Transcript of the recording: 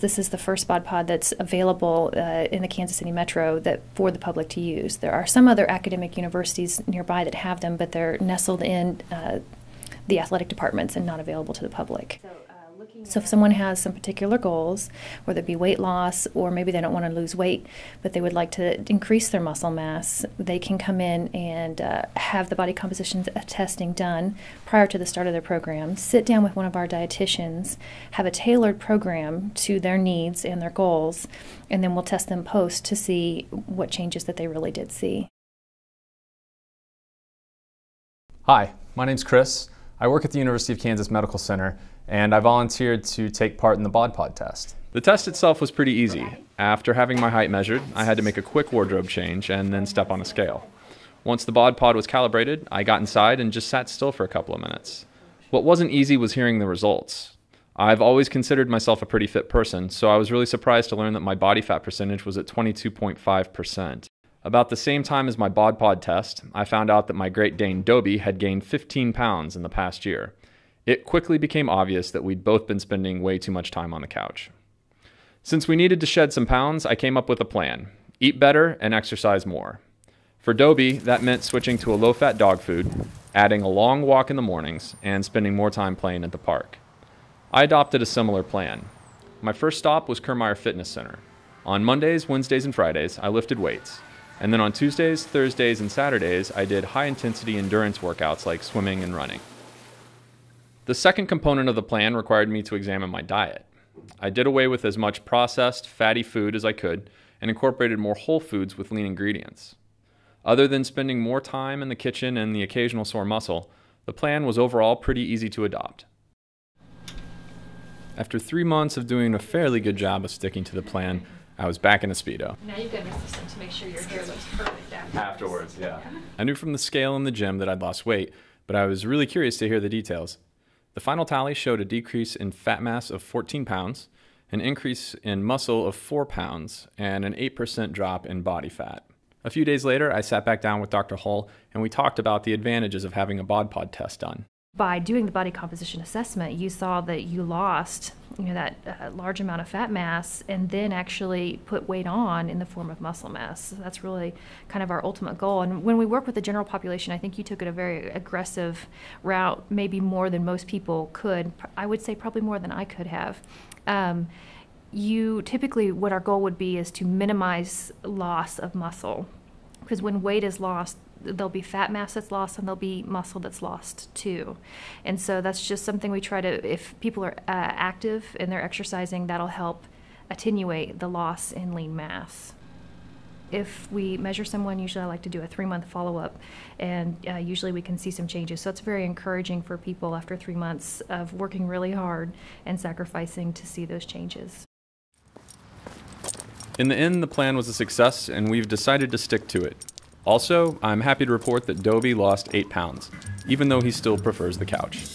This is the first bod pod that's available in the Kansas City metro for the public to use. There are some other academic universities nearby that have them, but they're nestled in the athletic departments and not available to the public. So if someone has some particular goals, whether it be weight loss or maybe they don't want to lose weight, but they would like to increase their muscle mass, they can come in and have the body composition testing done prior to the start of their program, sit down with one of our dietitians, have a tailored program to their needs and their goals, and then we'll test them post to see what changes that they really did see. Hi, my name's Chris. I work at the University of Kansas Medical Center, and I volunteered to take part in the bod pod test. The test itself was pretty easy. After having my height measured, I had to make a quick wardrobe change and then step on a scale. Once the bod pod was calibrated, I got inside and just sat still for a couple of minutes. What wasn't easy was hearing the results. I've always considered myself a pretty fit person, so I was really surprised to learn that my body fat percentage was at 22.5%. About the same time as my bod pod test, I found out that my Great Dane Dobie had gained 15 pounds in the past year. It quickly became obvious that we'd both been spending way too much time on the couch. Since we needed to shed some pounds, I came up with a plan: eat better and exercise more. For Dobie, that meant switching to a low-fat dog food, adding a long walk in the mornings, and spending more time playing at the park. I adopted a similar plan. My first stop was Kermeyer Fitness Center. On Mondays, Wednesdays, and Fridays, I lifted weights. And then on Tuesdays, Thursdays, and Saturdays, I did high-intensity endurance workouts like swimming and running. The second component of the plan required me to examine my diet. I did away with as much processed, fatty food as I could and incorporated more whole foods with lean ingredients. Other than spending more time in the kitchen and the occasional sore muscle, the plan was overall pretty easy to adopt. After 3 months of doing a fairly good job of sticking to the plan, I was back in a Speedo. Now you've got an assistant to make sure your hair looks perfect afterwards. Yeah. I knew from the scale in the gym that I'd lost weight, but I was really curious to hear the details. The final tally showed a decrease in fat mass of 14 pounds, an increase in muscle of 4 pounds, and an 8% drop in body fat. A few days later, I sat back down with Dr. Hull, and we talked about the advantages of having a bod pod test done. By doing the body composition assessment, you saw that you lost that large amount of fat mass and then actually put weight on in the form of muscle mass. So that's really kind of our ultimate goal. And when we work with the general population, I think you took it a very aggressive route, maybe more than most people could. I would say probably more than I could have. Typically, what our goal would be is to minimize loss of muscle, because when weight is lost, there'll be fat mass that's lost and there'll be muscle that's lost too. And so that's just something we try to, if people are active and they're exercising, that'll help attenuate the loss in lean mass. If we measure someone, usually I like to do a 3-month follow-up, and usually we can see some changes. So it's very encouraging for people after 3 months of working really hard and sacrificing to see those changes. In the end, the plan was a success, and we've decided to stick to it. Also, I'm happy to report that Dobie lost 8 pounds, even though he still prefers the couch.